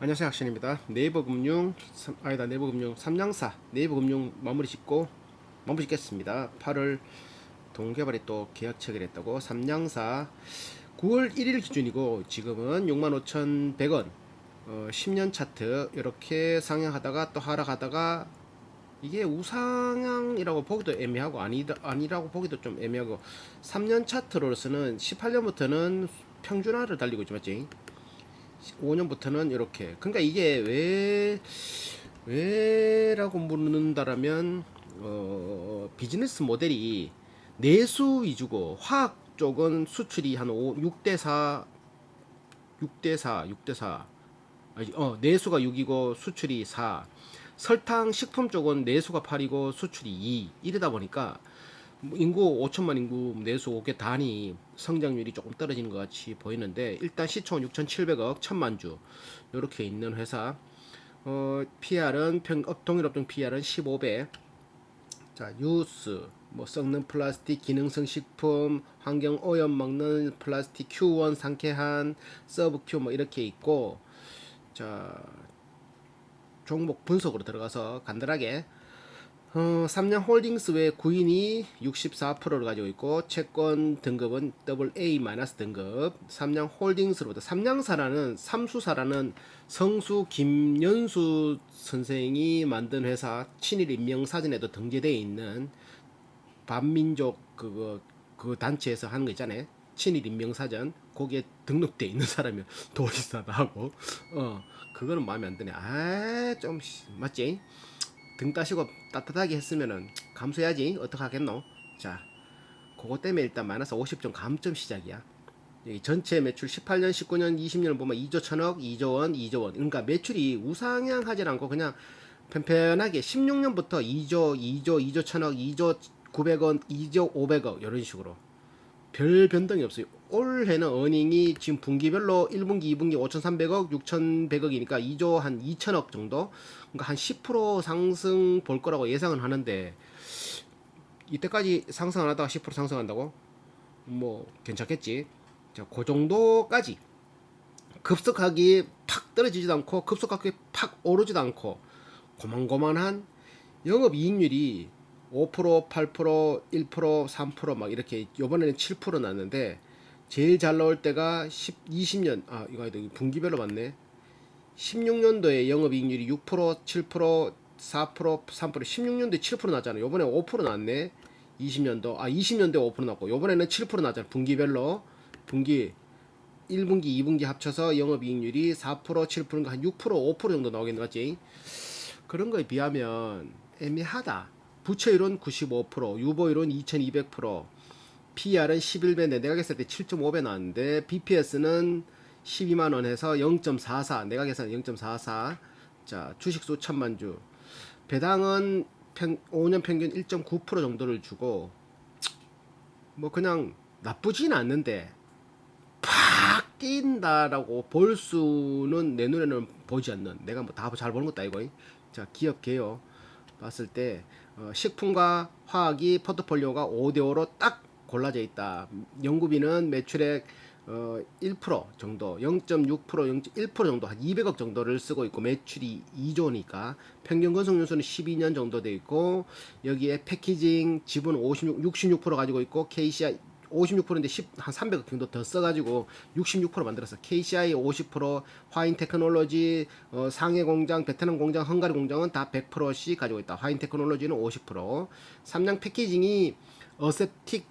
안녕하세요, 학신입니다. 네이버금융 네이버금융 삼양사 네이버금융 마무리 짓겠습니다. 8월 동개발이 또 계약 체결했다고. 삼양사 9월 1일 기준이고 지금은 65,100원 10년 차트 이렇게 상향하다가 또 하락하다가 이게 우상향이라고 보기도 애매하고 아니라고 보기도 좀 애매하고 3년 차트로서는 18년부터는 평준화를 달리고 있지 맞지? 5년부터는 이렇게. 그러니까 이게 왜라고 묻는다라면 비즈니스 모델이 내수 위주고 화학 쪽은 수출이 한 6대 4, 6대 4, 6대 4. 내수가 6이고 수출이 4. 설탕 식품 쪽은 내수가 8이고 수출이 2. 이러다 보니까 인구 5천만 인구 내수 5개 단위 성장률이 조금 떨어지는 것 같이 보이는데, 일단 시총 6,700억 천만 주 이렇게 있는 회사. PR은 동일업종 PR은 15배. 자, 뉴스 뭐 썩는 플라스틱, 기능성 식품, 환경 오염 먹는 플라스틱, Q1 상쾌한, 서브 Q 뭐 이렇게 있고. 자, 종목 분석으로 들어가서 간단하게 삼양홀딩스 외 구인이 64%를 가지고 있고, 채권 등급은 AA- 등급. 삼양홀딩스로부터 삼양사라는 삼수사라는 성수 김연수 선생이 만든 회사, 친일 인명 사전에도 등재되어 있는 반민족 그 단체에서 하는 거 있잖아요. 친일 인명 사전 거기에 등록돼 있는 사람이 도지사다 하고. 그거는 마음에 안 드네. 좀 맞지? 등 따시고 따뜻하게 했으면은 감수해야지. 어떡하겠노. 자, 그거 때문에 일단 마이너스 50점 감점 시작이야. 여기 전체 매출 18년, 19년, 20년을 보면 2조 1000억, 2조 원, 2조 원. 그러니까 매출이 우상향하지 않고 그냥 편편하게 16년부터 2조, 2조, 2조 1000억, 2조 900원, 2조 500억 이런 식으로 별 변동이 없어요. 올해는 어닝이 지금 분기별로 1분기, 2분기 5,300억, 6,100억이니까 2조 한 2천억 정도. 그러니까 한 10% 상승 볼 거라고 예상은 하는데, 이때까지 상승 안 하다가 10% 상승한다고? 뭐 괜찮겠지. 자, 그 정도까지 급속하게 팍 떨어지지도 않고 급속하게 팍 오르지도 않고 고만고만한 영업이익률이 5%, 8%, 1%, 3%막 이렇게. 요번에는 7% 났는데, 제일 잘 나올 때가 20년, 이거 아니다, 분기별로 봤네. 16년도에 영업이익률이 6%, 7%, 4%, 3%, 16년도에 7% 났잖아. 요번에 5% 났네. 20년도에 5% 났고, 요번에는 7% 났잖아. 분기별로. 분기 1분기, 2분기 합쳐서 영업이익률이 4%, 7%인가 한 6%, 5% 정도 나오겠는 거지. 그런 거에 비하면 애매하다. 부채율은 95%, 유보율은 2200%, PR은 11배인데 내가 계산할 때 7.5배 나왔는데, BPS는 12만원 해서 0.44, 내가 계산 0.44. 자, 주식수 1000만 주. 배당은 5년 평균 1.9% 정도를 주고, 뭐 그냥 나쁘진 않는데 팍 뛴다라고 볼 수는 내 눈에는 보지 않는, 내가 뭐 다 잘 보는 것도 아니고. 자, 기업 개요 봤을 때 식품과 화학이 포트폴리오가 5대5로 딱 골라져 있다. 연구비는 매출액 1% 정도, 0.6%, 0.1% 정도, 한 200억 정도를 쓰고 있고, 매출이 2조니까 평균 건설연수는 12년 정도 돼 있고, 여기에 패키징 지분 66% 가지고 있고, KCI 56%인데 한 300억 정도 더 써가지고 66% 만들었어. KCI 50%, 화인 테크놀로지, 상해 공장, 베트남 공장, 헝가리 공장은 다 100%씩 가지고 있다. 화인 테크놀로지는 50%. 삼양 패키징이 어세틱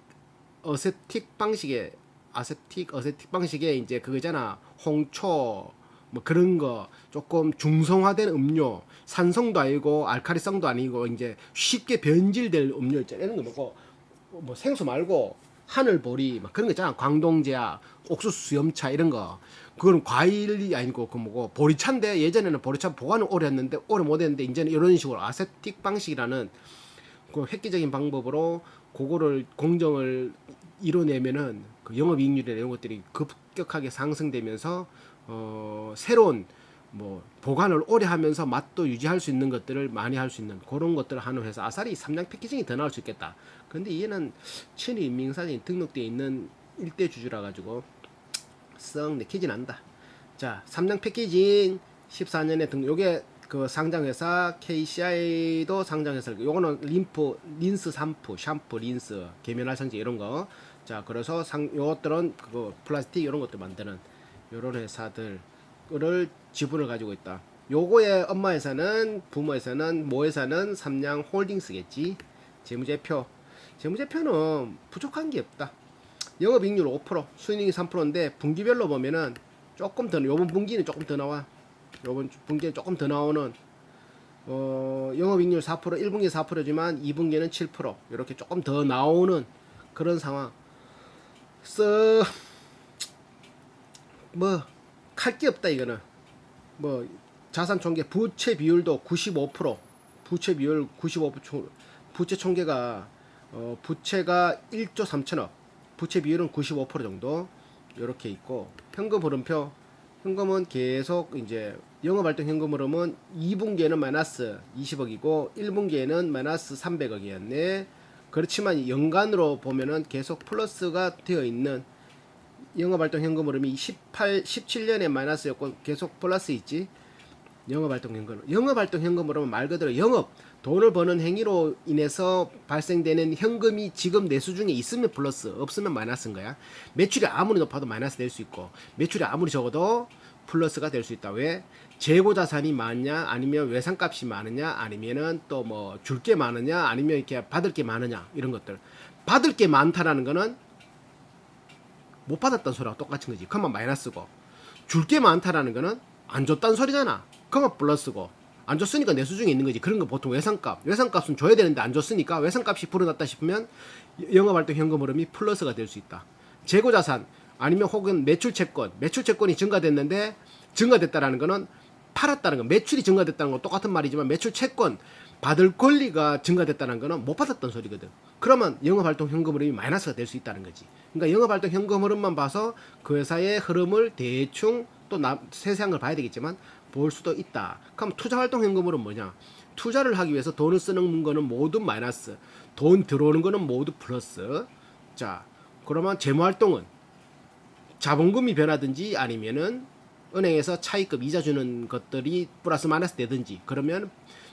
방식의 어세틱 방식의 이제 그거잖아. 홍초 뭐 그런 거 조금 중성화된 음료, 산성도 아니고 알카리성도 아니고 이제 쉽게 변질될 음료 있잖아. 이런 거 먹고 뭐 생수 말고 하늘보리 막 그런 거 있잖아. 광동제약, 옥수수 수염차 이런 거. 그거는 과일이 아니고 그 뭐고 보리차인데, 예전에는 보리차 보관을 오래 했는데 오래 못 했는데, 이제는 이런 식으로 아세틱 방식이라는 그 획기적인 방법으로 그거를 공정을 이뤄내면은 그 영업이익률이나 이런 것들이 급격하게 상승되면서 새로운 뭐 보관을 오래 하면서 맛도 유지할 수 있는 것들을 많이 할 수 있는 그런 것들을 하는 회사. 아싸리 삼양 패키징이 더 나올 수 있겠다. 근데 얘는 친일 인민사전이 등록되어 있는 일대 주주라 가지고 썩 내키진 않는다. 자, 삼양 패키징 14년에 요게 그 상장회사 KCI도 상장회사. 요거는 린스 샴푸, 린스, 계면활 성제 이런 거. 자, 그래서 요것들은 그 플라스틱 이런 것들 만드는 요런 회사들을 지분을 가지고 있다. 요거의 엄마 회사는 부모 회사는 모 회사는 삼양홀딩스겠지. 재무제표는 부족한 게 없다. 영업이익률 5%, 수익률이 3%인데 분기별로 보면은 조금 더, 요번 분기는 조금 더 나와. 요번 분기에 조금 더 나오는 영업이익률 4%, 1분기 4%지만 2분기는 7% 이렇게 조금 더 나오는 그런 상황. 뭐 할 게 없다 이거는. 뭐 자산 총계 부채 비율도 95%, 부채 비율 95%, 부채 총계가 부채가 1조 3천억, 부채 비율은 95% 정도 이렇게 있고, 현금 흐름표, 현금은 계속 이제 영업활동 현금 흐름은 2분기에는 마이너스 20억이고 1분기에는 마이너스 300억이었네. 그렇지만 연간으로 보면은 계속 플러스가 되어 있는 영업활동 현금 흐름이 17년에 마이너스였고 계속 플러스 있지. 영업활동 현금 흐름은 말 그대로 영업, 돈을 버는 행위로 인해서 발생되는 현금이 지금 내수 중에 있으면 플러스, 없으면 마이너스인 거야. 매출이 아무리 높아도 마이너스 될 수 있고, 매출이 아무리 적어도 플러스가 될 수 있다. 왜? 재고 자산이 많냐, 아니면 외상값이 많으냐, 아니면은 또 뭐 줄 게 많으냐, 아니면 이렇게 받을 게 많으냐, 이런 것들. 받을 게 많다라는 거는 못 받았던 소리랑 똑같은 거지. 그러면 마이너스고, 줄 게 많다라는 거는 안 줬다는 소리잖아. 그러면 플러스고, 안 줬으니까 내수 중에 있는 거지. 그런 거 보통 외상값은 줘야 되는데 안 줬으니까 외상값이 불어났다 싶으면 영업활동 현금 흐름이 플러스가 될 수 있다. 재고자산 아니면 혹은 매출채권이 증가됐다라는 거는 팔았다는 거, 매출이 증가됐다는 거 똑같은 말이지만 매출채권 받을 권리가 증가됐다는 거는 못 받았던 소리거든. 그러면 영업활동 현금 흐름이 마이너스가 될 수 있다는 거지. 그러니까 영업활동 현금 흐름만 봐서 그 회사의 흐름을 대충 또 세세한 걸 봐야 되겠지만 볼 수도 있다. 그럼 투자활동 현금으로는 뭐냐? 투자를 하기 위해서 돈을 쓰는 거는 모두 마이너스, 돈 들어오는 거는 모두 플러스. 자, 그러면 재무활동은 자본금이 변하든지 아니면은 은행에서 차입금 이자 주는 것들이 플러스 마이너스 되든지, 그러면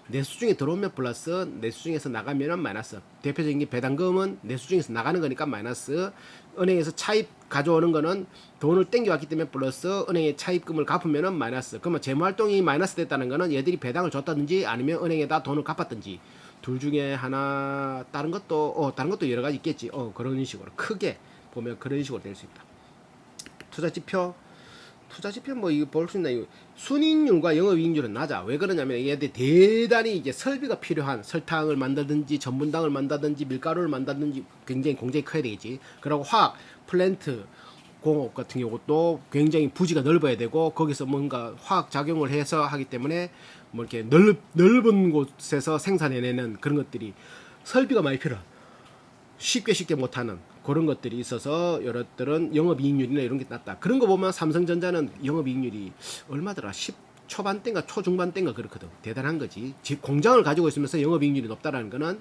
내수 중에 들어오면 플러스, 내수 중에서 나가면은 마이너스. 대표적인 게 배당금은 내수 중에서 나가는 거니까 마이너스. 은행에서 차입 가져오는 거는 돈을 땡겨왔기 때문에 플러스, 은행에 차입금을 갚으면은 마이너스. 그러면 재무활동이 마이너스 됐다는 거는 얘들이 배당을 줬다든지 아니면 은행에다 돈을 갚았든지 둘 중에 하나. 다른 것도 여러 가지 있겠지. 그런 식으로 크게 보면 그런 식으로 될 수 있다. 투자지표 뭐 이거 볼 수 있나? 이거 순이익률과 영업이익률은 낮아. 왜 그러냐면 얘들 대단히 이제 설비가 필요한, 설탕을 만다든지 전분당을 만다든지 밀가루를 만다든지 굉장히 공장이 커야 되겠지. 그리고 화학 플랜트 공업 같은 경우도 굉장히 부지가 넓어야 되고 거기서 뭔가 화학 작용을 해서 하기 때문에 뭐 이렇게 넓은 곳에서 생산해내는 그런 것들이 설비가 많이 필요한, 쉽게 못하는 그런 것들이 있어서 여러들은 영업이익률이나 이런 게 낮다. 그런 거 보면 삼성전자는 영업이익률이 얼마더라? 10 초반대인가 초중반대인가 그렇거든. 대단한 거지. 공장을 가지고 있으면서 영업이익률이 높다라는 거는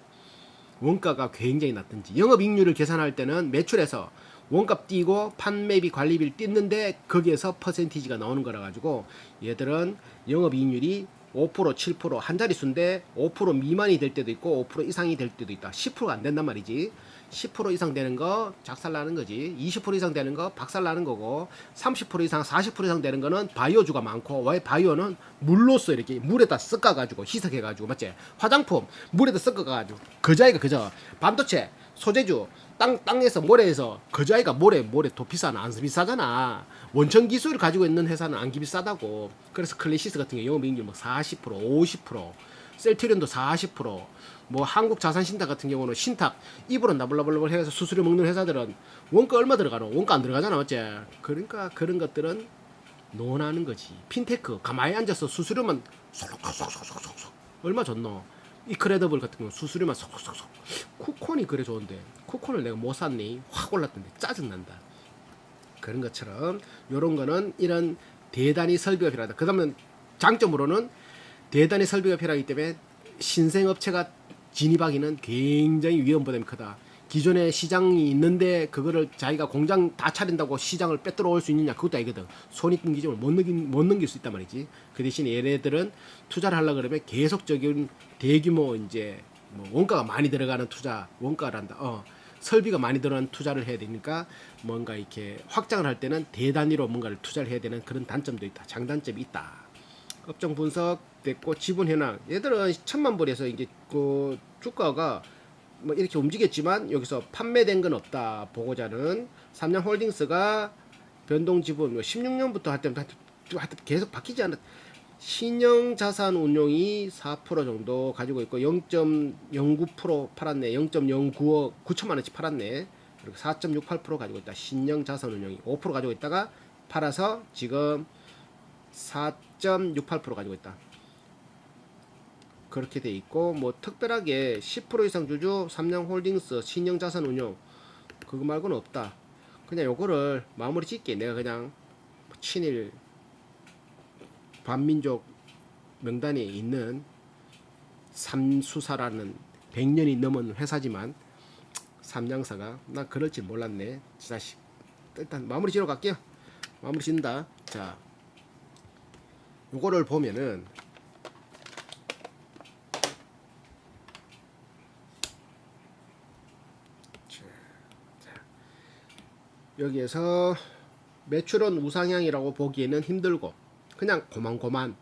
원가가 굉장히 낮든지, 영업이익률을 계산할 때는 매출에서 원값 띄고 판매비 관리비를 띄는데 거기에서 퍼센티지가 나오는 거라 가지고 얘들은 영업이익률이 5%, 7% 한 자릿수인데 5% 미만이 될 때도 있고 5% 이상이 될 때도 있다. 10%가 안 된단 말이지. 10% 이상 되는 거 작살나는 거지. 20% 이상 되는 거 박살나는 거고, 30% 이상 40% 이상 되는 거는 바이오주가 많고, 왜 바이오는 물로써 이렇게 물에다 섞어가지고 희석해가지고, 맞지? 화장품 물에다 섞어가지고 그자이가 그저 반도체 소재주 땅에서 모래에서 그자이가 모래 더 비싸나? 안 비싸잖아. 원천 기술을 가지고 있는 회사는 안 비싸다고. 그래서 클래시스 같은 게 영업이익률 막 40%, 50%, 셀트리온도 40%, 뭐 한국자산신탁 같은 경우는 신탁 입으로 나불나불 해서 수수료 먹는 회사들은 원가 얼마 들어가노? 원가 안 들어가잖아, 맞지? 그러니까 그런 것들은 논하는 거지. 핀테크 가만히 앉아서 수수료만 쏙쏙쏙쏙쏙 얼마 줬노? 이크레더블 같은 경우 수수료만 쏙쏙쏙. 쿠콘이 그래 좋은데 쿠콘을 내가 못 샀니? 확 올랐던데 짜증난다. 그런 것처럼 요런 거는 이런 대단히 설비가 필요하다. 그 다음에 장점으로는 대단히 설비가 필요하기 때문에 신생업체가 진입하기는 굉장히 위험 부담이 크다. 기존에 시장이 있는데 그거를 자기가 공장 다 차린다고 시장을 빼들어 올 수 있느냐, 그것도 아니거든. 손익분 기점을 못 넘길 수 있단 말이지. 그 대신에 얘네들은 투자를 하려 그러면 계속적인 대규모 이제 뭐 원가가 많이 들어가는 투자, 원가란다. 설비가 많이 들어가는 투자를 해야 되니까 뭔가 이렇게 확장을 할 때는 대단위로 뭔가를 투자를 해야 되는 그런 단점도 있다. 장단점이 있다. 업종 분석 됐고, 지분 현황. 얘들은 1,000만 불에서 이제 그 주가가 뭐 이렇게 움직였지만 여기서 판매된 건 없다. 보고자는 삼양홀딩스가 변동 지분 16년부터 하여튼 계속 바뀌지 않았. 신형 자산 운용이 4% 정도 가지고 있고 0.09% 팔았네. 0.09억 9천만 원치 팔았네. 그리고 4.68% 가지고 있다. 신형 자산 운용이 5% 가지고 있다가 팔아서 지금 4.68% 가지고 있다. 그렇게 돼 있고, 뭐 특별하게 10% 이상 주주 삼양홀딩스 신형 자산 운용 그거 말고는 없다. 그냥 요거를 마무리 짓게 내가 그냥 친일 반민족 명단에 있는 삼수사라는 100년이 넘은 회사지만 삼양사가 나 그럴 줄 몰랐네. 자식. 일단 마무리 지러 갈게요. 마무리 짓는다. 자, 요거를 보면은 여기에서 매출은 우상향이라고 보기에는 힘들고 그냥 고만고만.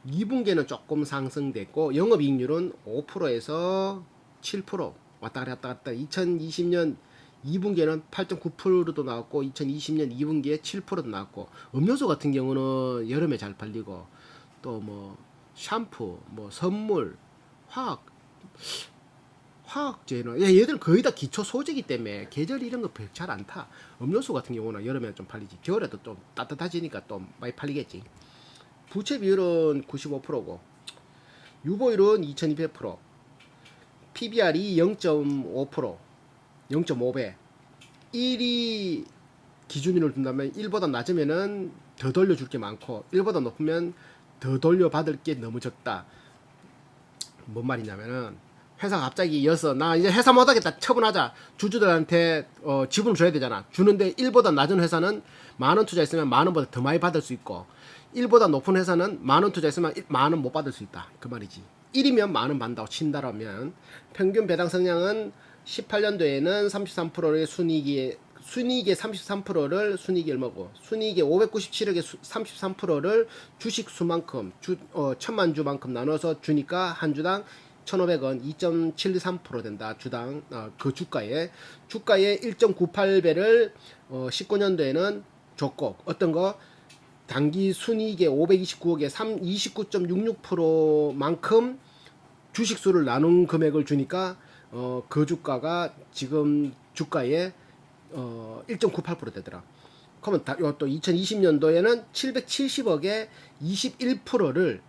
2분기에는 조금 상승됐고 영업이익률은 5%에서 7% 왔다 갔다 2020년 2분기에는 8.9%도 나왔고 2020년 2분기에 7%도 나왔고, 음료수 같은 경우는 여름에 잘 팔리고 또 뭐 샴푸, 뭐 선물, 화학제는 얘들 거의 다 기초 소재기 때문에 계절 이런 거 잘 안 타. 음료수 같은 경우는 여름에 좀 팔리지. 겨울에도 좀 따뜻해지니까 또 많이 팔리겠지. 부채 비율은 95%고 유보율은 2200%, PBR이 0.5%, 0.5배. 1이 기준으로 둔다면 1보다 낮으면은 더 돌려줄 게 많고 1보다 높으면 더 돌려받을 게 너무 적다. 뭔 말이냐면은 회사가 갑자기 이어서 나 이제 회사 못하겠다 처분하자. 주주들한테 지분을 줘야 되잖아. 주는데 1보다 낮은 회사는 만원 투자했으면 만원보다 더 많이 받을 수 있고 1보다 높은 회사는 만원 투자했으면 만원 못 받을 수 있다. 그 말이지. 1이면 만원 받는다고 친다라면 평균 배당 성향은 18년도에는 33%의 순이익의 33%를 순이익이 얼마고 순이익의 597억의 33%를 주식 수만큼 1000만 주만큼 나눠서 주니까 한 주당 1,500원 2.73% 된다. 주당 그 주가에 1.98배를 19년도에는 줬고 어떤 거 단기 순이익의 529억에 29.66%만큼 주식수를 나눈 금액을 주니까 그 주가가 지금 주가의 1.98% 되더라. 그러면 또 2020년도에는 770억에 21%를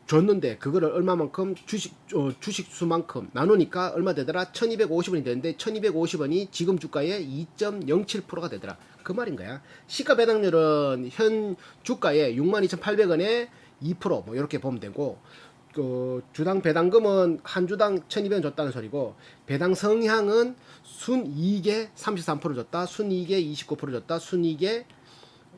줬는데 그거를 얼마만큼 주식 수만큼 나누니까 얼마 되더라? 1250원이 되는데 1250원이 지금 주가의 2.07%가 되더라. 그 말인 거야. 시가 배당률은 현 주가의 62,800원에 2%뭐 이렇게 보면 되고 그 주당 배당금은 한 주당 1200원 줬다는 소리고 배당 성향은 순이익의 33% 줬다. 순이익의 29% 줬다. 순이익의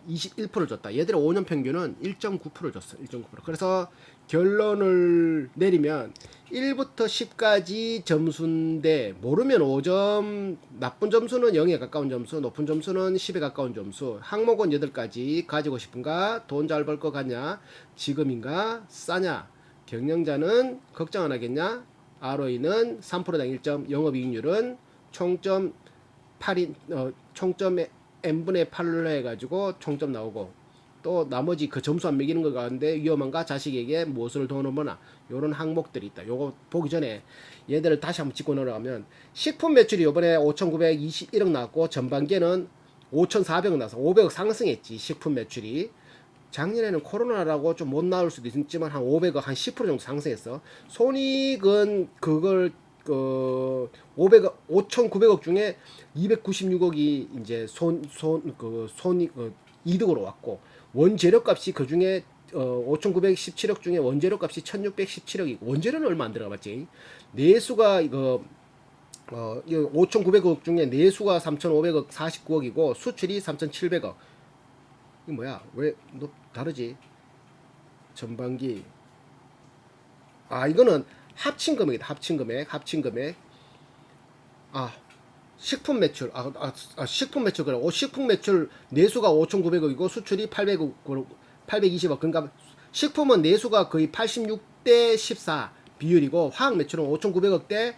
21% 줬다. 얘들의 5년 평균은 1.9% 줬어. 1.9%. 그래서 결론을 내리면 1부터 10까지 점수인데 모르면 5점, 나쁜 점수는 0에 가까운 점수, 높은 점수는 10에 가까운 점수. 항목은 8가지. 가지고 싶은가? 돈 잘 벌 것 같냐? 지금인가? 싸냐? 경영자는 걱정 안 하겠냐? ROE는 3%당 1점, 영업이익률은 총점 8인 총점 n분의 8로 해가지고 총점 나오고 또 나머지 그 점수 안 매기는 거 가운데 위험한가? 자식에게 무엇을 돈을 버나? 요런 항목들이 있다. 요거 보기 전에 얘들을 다시 한번 짚고 넘어가면 식품 매출이 요번에 5,921억 나왔고 전반기에는 5,400억 나와서 500억 상승했지. 식품 매출이 작년에는 코로나라고 좀 못 나올 수도 있지만 한 500억 한 10% 정도 상승했어. 손익은 그걸 500억 5,900억 중에 296억이 이제 손익 이득으로 왔고 원재료값이 그 중에 5,917억 중에 원재료값이 1,617억이고 원재료는 얼마 안 들어가봤지. 내수가 이거 이 5,900억 중에 내수가 3,500억 49억이고 수출이 3,700억. 이 뭐야? 왜 너 다르지? 전반기. 이거는 합친 금액이다. 합친 금액. 아, 식품 매출. 식품 매출 그래. 식품 매출 내수가 5,900억이고 수출이 800억, 820억. 그러니까 식품은 내수가 거의 86대 14 비율이고 화학 매출은 5,900억대.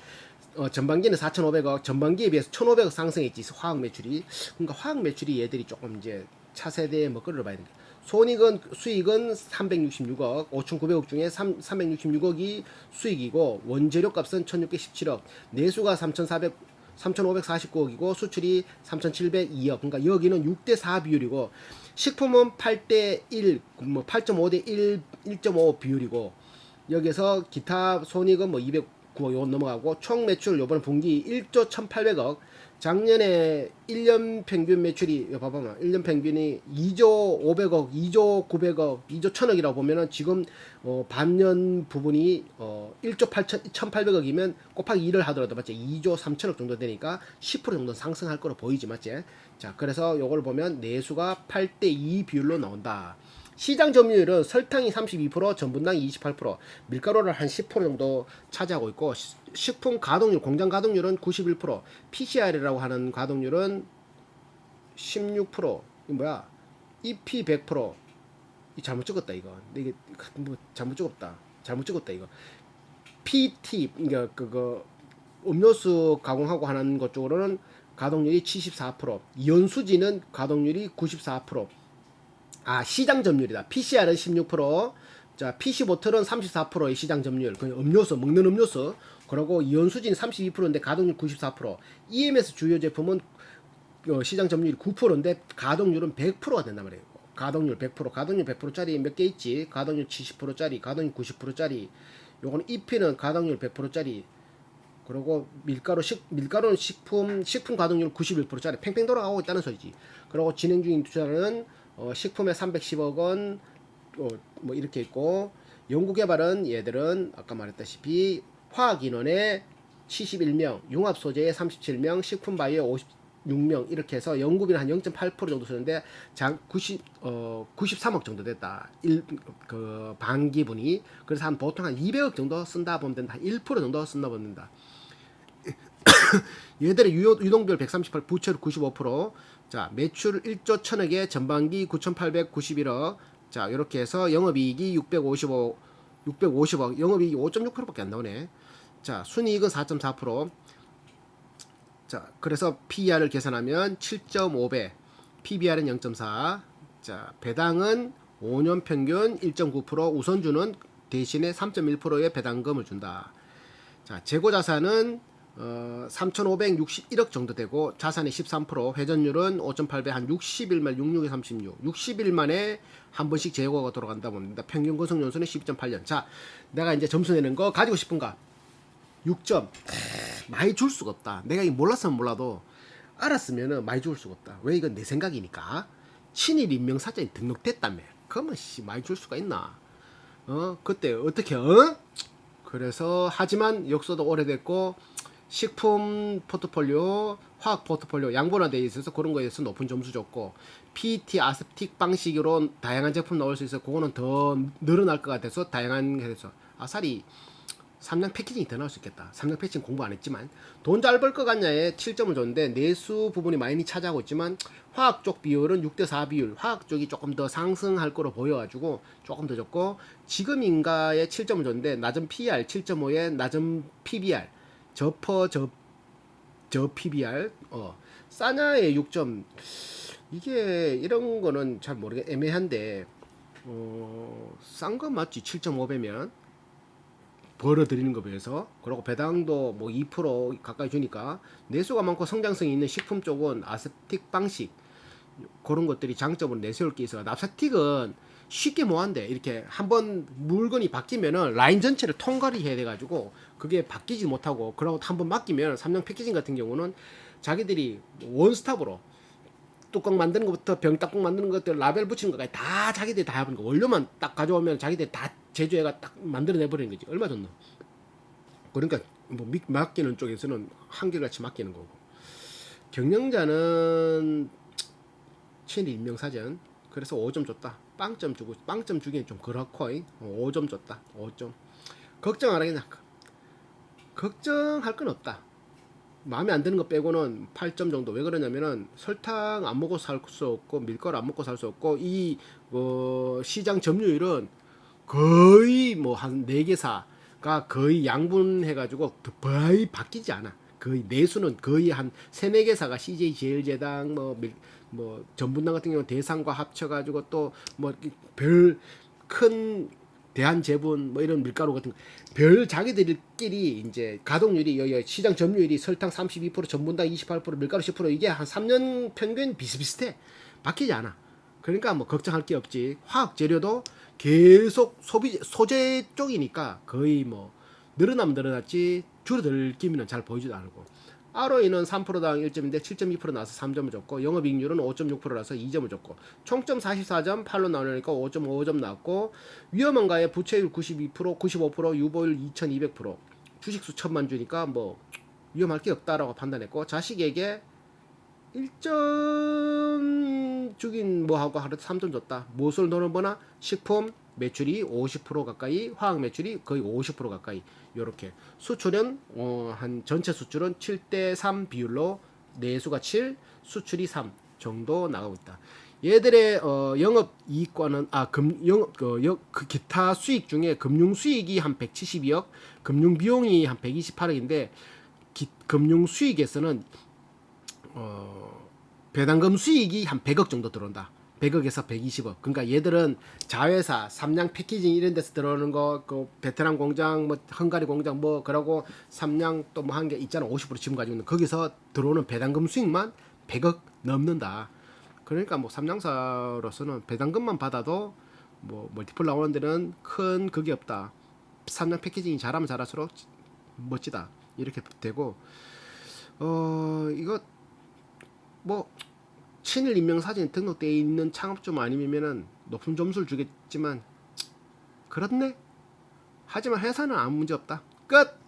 전반기는 4,500억, 전반기에 비해서 1,500억 상승했지, 화학 매출이. 그러니까 화학 매출이 얘들이 조금 이제 차세대에 뭐 끌어봐야 됩니다. 수익은 366억, 5,900억 중에 366억이 수익이고, 원재료 값은 1,617억, 내수가 3,549억이고, 수출이 3,702억. 그러니까 여기는 6대4 비율이고, 식품은 8대1, 뭐 8.5대 1, 1.5 비율이고, 여기서 기타 손익은 뭐 209억 요건 넘어가고, 총 매출 요번 분기 1조 1,800억. 작년에 1년 평균 매출이 봐봐봐, 1년 평균이 2조 500억, 2조 900억, 2조 1000억이라고 보면은 지금 반년 부분이 1조 1,800억이면 곱하기 2를 하더라도 맞지? 2조 3천억 정도 되니까 10% 정도 상승할 거로 보이지 맞지? 자, 그래서 요걸 보면 내수가 8대 2 비율로 나온다. 시장 점유율은 설탕이 32%, 전분당이 28%, 밀가루를 한 10% 정도 차지하고 있고, 식품 가동률, 공장 가동률은 91%, PCR이라고 하는 가동률은 16%. 이 뭐야? EP 100%. 이 잘못 찍었다 이거. 이게 뭐 잘못 찍었다 이거. PT 그러니까 그거 음료수 가공하고 하는 것 쪽으로는 가동률이 74%, 연수지는 가동률이 94%. 시장 점유율이다. PCR은 16%, 자, PC 보틀은 34%의 시장 점유율. 그 음료수, 먹는 음료수. 그리고 이온수진 32%인데 가동률 94%. EMS 주요 제품은 시장 점유율 9%인데 가동률은 100%가 된단 말이에요. 가동률 100%, 가동률 100%짜리 몇 개 있지? 가동률 70%짜리, 가동률 90%짜리. 요거는 EP는 가동률 100%짜리. 그리고 밀가루는 식품 가동률 91%짜리 팽팽 돌아가고 있다는 소리지. 그리고 진행 중인 투자는 식품에 310억 원, 뭐 이렇게 있고, 연구개발은 얘들은 아까 말했다시피 화학인원에 71명, 융합소재에 37명, 식품바이오에 56명 이렇게 해서 연구비는 한 0.8% 정도 쓰는데 93억 정도 됐다. 그 반기분이. 그래서 보통 한 200억 정도 쓴다 보면 된다. 1% 정도 쓴다 보면 된다. 얘들의 유동별 138, 부채율 95%. 자, 매출 1조 1000억에 전반기 9,891억. 자, 이렇게 해서 영업이익이 650억, 영업이익이 5.6%밖에 안 나오네. 자, 순이익은 4.4%. 자, 그래서 PER을 계산하면 7.5배, PBR은 0.4. 자, 배당은 5년 평균 1.9%, 우선주는 대신에 3.1%의 배당금을 준다. 자, 재고자산은 3,561억 정도 되고 자산이 13%, 회전율은 5.8배, 한 60일 말 66에 36, 60일 만에 한 번씩 재고가 돌아간다 봅니다. 평균 건설 연수는 12.8년. 자, 내가 이제 점수 내는 거 가지고 싶은가? 6점. 많이 줄 수가 없다. 내가 이 몰랐으면 몰라도 알았으면은 많이 줄 수가 없다. 왜? 이건 내 생각이니까. 친일 인명사전이 등록됐다며. 그러면 많이 줄 수가 있나? 그때 어떻게 그래서 하지만 역사도 오래됐고 식품 포트폴리오, 화학 포트폴리오 양분화되어 있어서 그런 거에 대해서 높은 점수 줬고, PET 아세틱 방식으로 다양한 제품 나올 수 있어. 그거는 더 늘어날 것 같아서 다양한 해서 아사리 3량 패키징이 더 나올 수 있겠다. 3량 패키징 공부 안 했지만 돈 잘 벌 것 같냐에 7점을 줬는데 내수 부분이 많이 차지하고 있지만 화학 쪽 비율은 6대4 비율, 화학 쪽이 조금 더 상승할 거로 보여가지고 조금 더 줬고, 지금인가에 7점을 줬는데 낮은 PER 7.5에 낮은 PBR, 저 PBR, 싸냐에 6점. 이게 이런 거는 잘 모르겠, 애매한데, 싼 거 맞지? 7.5배면 벌어들이는 거 비해서. 그리고 배당도 뭐 2% 가까이 주니까 내수가 많고 성장성이 있는 식품 쪽은 아세틱 방식 그런 것들이 장점으로 내세울 게 있어. 납사틱은 쉽게 뭐 한대. 이렇게 한번 물건이 바뀌면은 라인 전체를 통과를 해야 돼가지고 그게 바뀌지 못하고, 그러고 한번 맡기면 삼성 패키징 같은 경우는 자기들이 원스톱으로 뚜껑 만드는 것부터 병 뚜껑 만드는 것들 라벨 붙이는 것까지 다 자기들이 다 해버리는 거. 원료만 딱 가져오면 자기들이 다 제조해가 딱 만들어내 버리는 거지. 얼마 줬노? 그러니까 뭐 맡기는 쪽에서는 한결같이 맡기는 거고, 경영자는 친일 임명사전. 그래서 5점 줬다. 빵점 주고, 빵점 주기엔 좀 그렇고 5점 줬다. 5점. 걱정 안 하겠냐? 걱정할 건 없다. 마음에 안 드는 거 빼고는 8점 정도. 왜 그러냐면은 설탕 안 먹고 살 수 없고 밀가루 안 먹고 살 수 없고, 이 시장 점유율은 거의 뭐 한 4개사가 거의 양분해가지고 거의 바뀌지 않아. 거의 내수는 거의 한 3, 4개사가 CJ 제일제당 뭐 전분당 같은 경우는 대상과 합쳐가지고 또 뭐 별 큰 대한제분 뭐 이런 밀가루 같은 거, 별 자기들끼리 이제 가동률이 여기 시장 점유율이 설탕 32%, 전분당 28%, 밀가루 10%, 이게 한 3년 평균 비슷비슷해. 바뀌지 않아. 그러니까 뭐 걱정할 게 없지. 화학 재료도 계속 소재 쪽이니까 거의 뭐 늘어나면 늘어났지 줄어들 기미는 잘 보이지도 않고. ROE는 3%당 1점인데 7.2% 나와서 3점을 줬고, 영업이익률은 5.6%라서 2점을 줬고, 총점 44점 8로 나오니까 5.5점 나왔고, 위험한가에 부채율 92%, 95%, 유보율 2200%, 주식수 1000만 주니까 뭐 위험할 게 없다라고 판단했고, 자식에게 1점 주긴 뭐하고 하루에 3점 줬다. 무엇을 노는 거나 식품 매출이 50% 가까이, 화학 매출이 거의 50% 가까이. 요렇게 수출은 한 전체 수출은 7대3 비율로 내수가 7, 수출이 3 정도 나가고 있다. 얘들의 영업 이익과는 그 기타 수익 중에 금융 수익이 한 172억, 금융 비용이 한 128억인데, 금융 수익에서는 배당금 수익이 한 100억 정도 들어온다. 100억에서 120억. 그러니까 얘들은 자회사, 삼양 패키징 이런 데서 들어오는 거, 그 베트남 공장, 뭐 헝가리 공장 뭐 그러고 삼양 또 뭐 한 게 있잖아. 50% 지분 가지고 있는, 거기서 들어오는 배당금 수익만 100억 넘는다. 그러니까 뭐 삼양사로서는 배당금만 받아도 뭐 멀티플 나오는 데는 큰 그게 없다. 삼양 패키징이 잘하면 잘할수록 멋지다. 이렇게 되고, 이거 뭐 친일 인명 사진이 등록되어 있는 창업주만 아니면은 높은 점수를 주겠지만 그렇네. 하지만 회사는 아무 문제 없다. 끝.